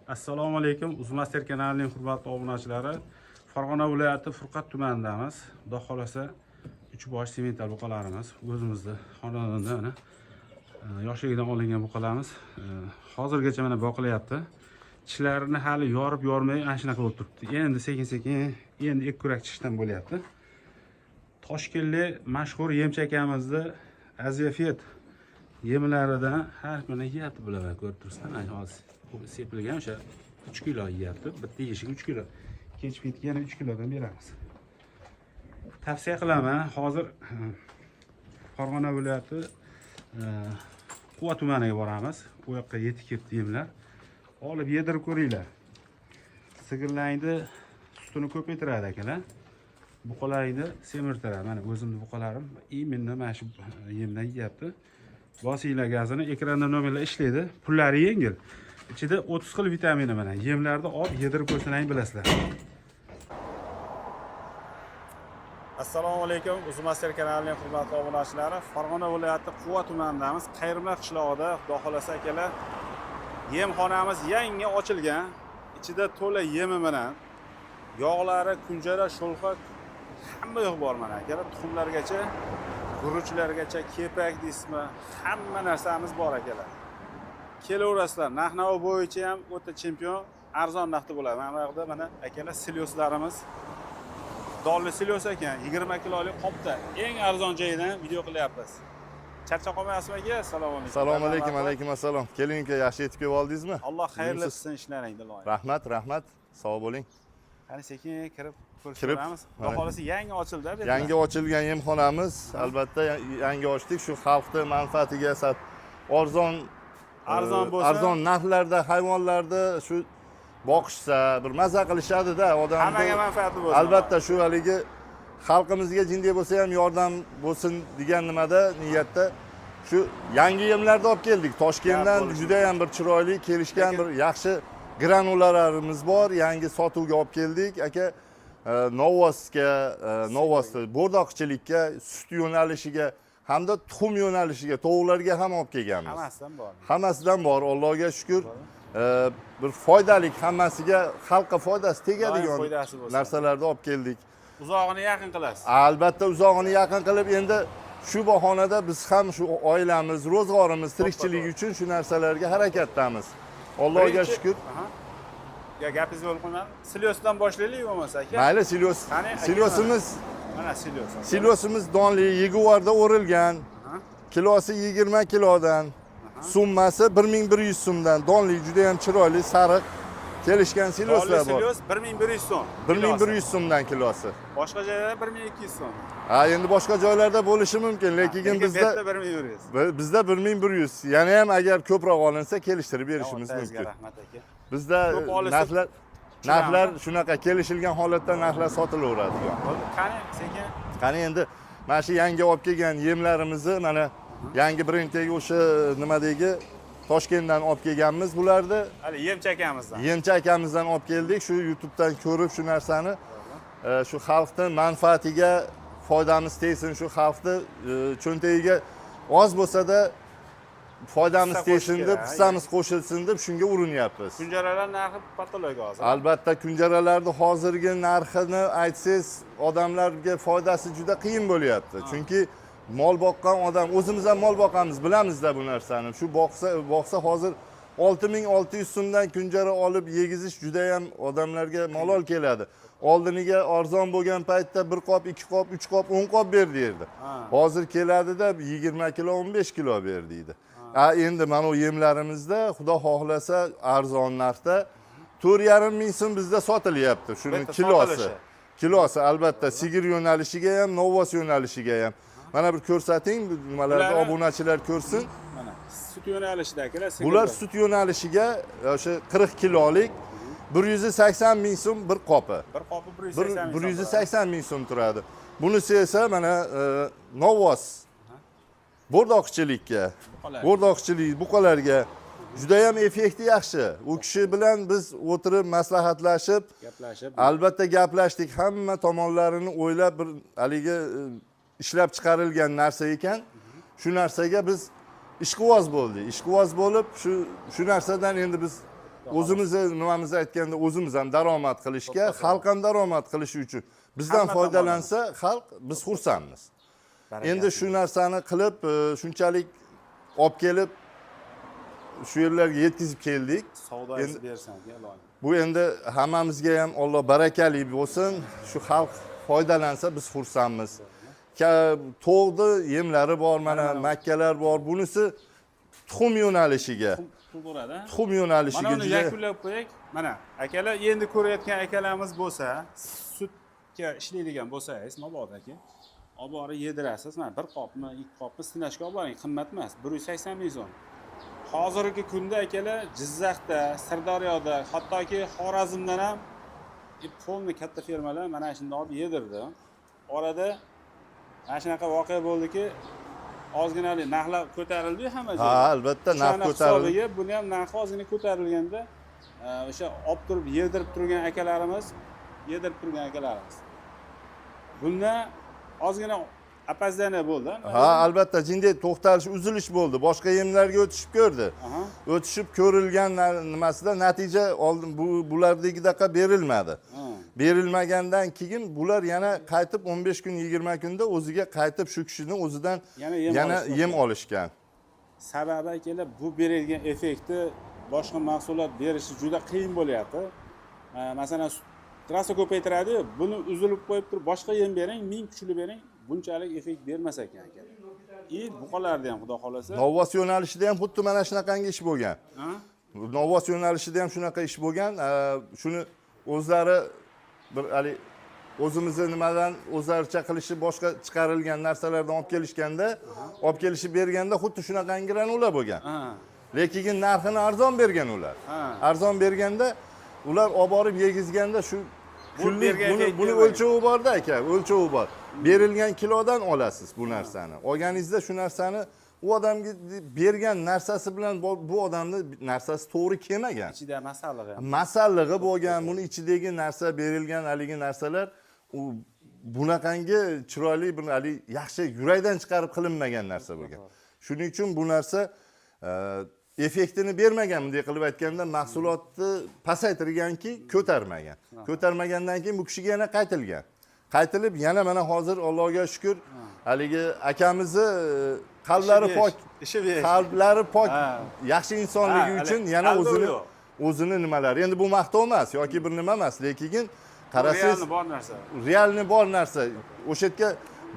Assalomu alaykum. Uzmaster kanalining hurmatli obunachilari. Farg'ona viloyati Furqat tumanidamiz. Xudo xolasa 3 bosh semental buqalarimiz o'zimizda xonadonda mana yoshligidan olingan buqalarimiz hozirgacha mana boqilyapti. Tishlarini hali yorib-yormay ana shunaqa bo'lib turibdi. Endi sekin-sekin endi ekkurak chiqishdan bo'lyapti. Toshkentlik mashhur yemchi akamizni Aziafet yemlaridan har kuni yeyapti bular, ko'rib turibsizlar. Mana hozir sepilgan o'sha 3 kilo yeyapti. Bitta yeshiga 3 kilo. Kech bitga yana 3 kilodan beramiz. Tavsiya qilaman. Hozir Farg'ona viloyati Quva tumaniga boramiz. U yoqqa yetib ketdi yemlar. Olib yedirib ko'ringlar. Sigirlarni sutini ko'paytiradi akalar. Buqalarni semirtiradi. Mana o'zimning buqalarim imенно mana shu yemdan yeyapti. Bosinglar gazini, ekranda nomerlar ishlaydi. Pullari yengil. Ichida 30 xil vitamini mana. Yemlarni olib yedirib ko'rsangiz bilasizlar. Assalomu alaykum. Uzmaster kanalining hurmatli obunachilari. Farg'ona viloyati Quva tumanidamiz. Qayrimlar qishlog'ida, xudo xolasa akalar, yemxonamiz yangi ochilgan. Ichida to'la yemi bilan yog'lari, kunjara, sho'lxa hamma yo'q bor mana akalar. Tuxumlargacha, guruchlargacha, kepak deysizmi, hamma narsamiz bor akalar. Kelaverasizlar. Narx-navo bo'yicha ham o'ta chempion, arzon narxda bo'ladi. Mana bu yerda mana akalar silyoslarimiz. Dolli silyos ekan, 20 kilolik qopda eng arzon joyidan video qilyapmiz. Charchab qolmayapsizmi aka? Assalomu alaykum. Assalomu alaykum, alaykum assalom. Keling aka, yaxshi yetib kelib oldingizmi? Alloh xayrli qilsin ishlaringni, iloyim. Rahmat, rahmat. Sog' bo'ling. Qani sekin kirib ko'rishamiz. Xudo xolasa yangi ochildi bu. Yangi ochilgan yemxonamiz, albatta yangi ochdik. Shu xalqning manfaatiga arzon bo'lsa, arzon narxlarda hayvonlarni shu boqishsa, bir maza qilishadi-da, odamlar. Hammaga manfaati bo'lsin. Albatta shu haligi xalqimizga jinday bo'lsa ham yordam bo'lsin degan nimada, niyatda shu yangi yemlarni olib keldik. Toshkentdan juda ham bir chiroyli kelishgan bir yaxshi granulalarimiz bor. Yangi sotuvga olib keldik. Aka Novosga, bo'rdoqchilikka, sut yo'nalishiga hamda tuxum yo'nalishiga, tovuqlarga ham olib kelganmiz. Hammasidan bor. Hammasidan bor, Allohga shukr. Bir foydalik, hammasiga xalqqa foydasi tegadigan narsalarni olib keldik. Uzog'ini yaqin qilasiz. Albatta uzog'ini yaqin qilib, endi shu bahonada biz ham shu oilamiz, ro'zg'orimiz, tirikchilik uchun shu narsalarga harakatdamiz. Allohga shukr. Gapingiz bo'lib qolmadi. Silyosdan boshlaylik bo'lmasa aka. Mayli, silyosimiz. Mana silyos. Silyosimiz donli, yeguvarda o'rilgan. Kilosi 20 kilodan. Summasi 1100 so'mdan. Donli juda ham chiroyli, sariq kelishgan silyoslar bor. Silyos 1100 so'm. 1100 so'mdan kilosi. Boshqa joylarda 1200 so'm. Ha, endi boshqa joylarda bo'lishi mumkin, lekin bizda 1100. Bizda 1100. Yana ham agar ko'proq olinsa kelishtirib berishimiz mumkin. Rahmat aka. Bizda narxlar shunaqa kelishilgan holatda narxlar sotilaveradi. Qani sekin. Qani endi mana shu yangi olib kelgan yemlarimizni mana yangi brenddagi o'sha nimadagi Toshkentdan olib kelganmiz bularni. Hali yemchi akamizdan. Yemchi akamizdan olib keldik. Shu YouTube'dan ko'rib shu narsani shu xalqning manfaatiga foydamiz tegsin, shu xalqning cho'ntagiga oz bo'lsa-da foydamiz tegsin deb, hissamiz qo'shilsin deb shunga urinyapmiz. Kunjaralar narxi patolog hozir. Albatta kunjaralarning hozirgi narxini aytsangiz, odamlarga foydasi juda qiyin bo'lyapti. Chunki mol boqqan odam, o'zimiz ham mol boqamiz, bilamiz-da bu narsani. Shu boqsa hozir 6600 so'mdan kunjara olib yegizish juda ham odamlarga malol keladi. Oldiniga arzon bo'lgan paytda 1 qop, 2 qop, 3 qop, 10 qop ber derdi. Hozir keladi-da 20 kilo, 15 kilo ber deydi. Endi mana bu yemlarimizda xudo xohlasa arzon narxda 4,5 ming so'm bizda sotilyapti. Shuni kilosi albatta sigir yo'nalishiga ham, Novos yo'nalishiga ham. Mana bir ko'rsating, nimalarni obunachilar ko'rsin. Mana sut yo'nalishidagilar sigir. Bular sut yo'nalishiga o'sha 40 kilolik 180 ming so'm bir qopi. Bir qopi 180 ming. 180 ming so'm turadi. Bunisi esa mana Novos bo'rdoqchilikka, bo'rdoqchilik buqalarga juda ham effekti yaxshi. U kishi bilan biz o'tirib maslahatlashib, albatta gaplashdik. Hamma tomonlarini o'ylab bir haligi ishlab chiqarilgan narsa ekan. Shu narsaga biz ishqivoz bo'ldik. Ishqivoz bo'lib shu narsadan endi biz o'zimizni nimamizni aytganda o'zimiz ham daromad qilishga, xalq ham daromad qilishi uchun bizdan Hamma foydalansa, xalq biz xursandmiz. Endi shu narsani qilib, shunchalik olib kelib shu yerlarga yetkazib keldik. Savdoyisi bersan, iloyim. Bu endi hammamizga ham Alloh barakali bo'lsin. Shu xalq foydalansa biz xursandmiz. To'g'di yemlari bor, mana makkalar bor. Bunisi tuxum yo'nalishiga. Bo'ladi. Tuxum yo'nalishiga Mana uni yakunlab qo'yaylik. Mana akalar endi ko'rayotgan akalarimiz bo'lsa, sutga ishlaydigan bo'lsangiz, mabodaki, olib borib yedirasiz. Mana bir qopmi, ikki qopmi sinashga olib boring, qimmat emas, 180 ming so'm. Hozirgi kunda akalar Jizzaxda, Sirdaryoda, hattoki Xorazmdan ham polni katta fermalar mana shunday olib yedirdi. Orada mana shunaqa voqea bo'ldiki, ozginalik narxlar ko'tarildi hamma joyda. Ha, albatta narx ko'tarildi. Buni ham narxi ozgina ko'tarilganda, o'sha olib turib yedirib turgan akalarimiz, Bunda ozgina опоздание bo'ldi. Ha, albatta jinday to'xtalish, uzilish bo'ldi. Boshqa yemlarga o'tishib ko'rdi. O'tishib ko'rilgan nimasida natija oldin bulardagidaqa berilmadi. Berilmagandan keyin bular yana qaytib 15 kun, 20 kunda o'ziga qaytib shu kishining o'zidan yana yem olishgan. Sababi akalar bu berilgan effektni boshqa mahsulot berishi juda qiyin bo'lyapti. Masalan, trassa ko'paytiradi, buni uzilib qo'yib turib boshqa yem bering, 1000 kuchli bering, bunchalik effekt bermas ekan aka. Buqalarda ham xudo xolasa. Novvos yo'nalishida ham xuddi mana shunaqangi ish bo'lgan. Novvos yo'nalishida ham shunaqa ish bo'lgan. Shuni o'zlari bir hali o'zimizni nimadan o'zlaricha qilishi boshqa chiqarilgan narsalardan olib kelishganda, olib kelishib berganda xuddi shunaqangi granula bo'lgan. Lekin narxini arzon bergan ular. Arzon berganda ular olib borib yegizganda shu buni o'lchovi bor-da aka, o'lchovi bor. Berilgan kilodan olasiz bu narsani. Olganingizda shu narsani u odamga bergan narsasi bilan bu odamning narsasi to'g'ri kelmagan. Ichida masallig'i. Masallig'i bo'lgan, buni ichidagi narsa berilgan haligi narsalar u bunaqangi chiroyli bir hali yaxshi yurakdan chiqarib qilinmagan narsa bo'lgan. Shuning uchun bu narsa effektini bermagan, bunday qilib aytganda mahsulotni pasaytirganki, ko'tarmagan. Ko'tarmagandan keyin bu kishiga yana qaytilgan. Qaytilib yana mana hozir Allohga shukr, haligi akamizni qalblari pok, yaxshi insonligi uchun yana o'zini nimalari. Endi bu maqtov emas yoki bir nima emas, lekin qarasangiz realni bor narsa. O'sha yerga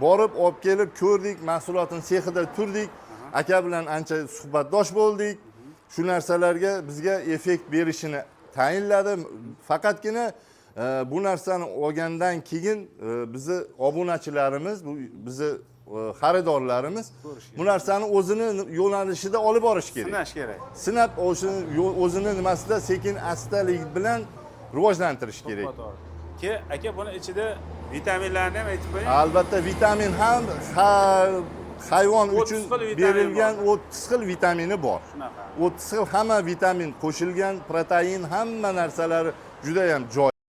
borib olib kelib ko'rdik, mahsulotning sexida turdik, aka bilan ancha suhbatdosh bo'ldik. Shu narsalarga bizga effekt berishini tayinladi. Faqatgina bu narsani olgandan keyin bizni obunachilarimiz, bizni xaridorlarimiz bu narsani o'zini yo'nalishida olib borish kerak. Sinash kerak. Sinab o'zini nimasida sekin astalik bilan rivojlantirish kerak. Aka buni ichida vitaminlarni ham aytib qo'ying. Albatta vitamin ham hayvon uchun berilgan 30 xil vitamini bor. 30 xil hamma vitamin qo'shilgan, protein, hamma narsalari juda ham joy.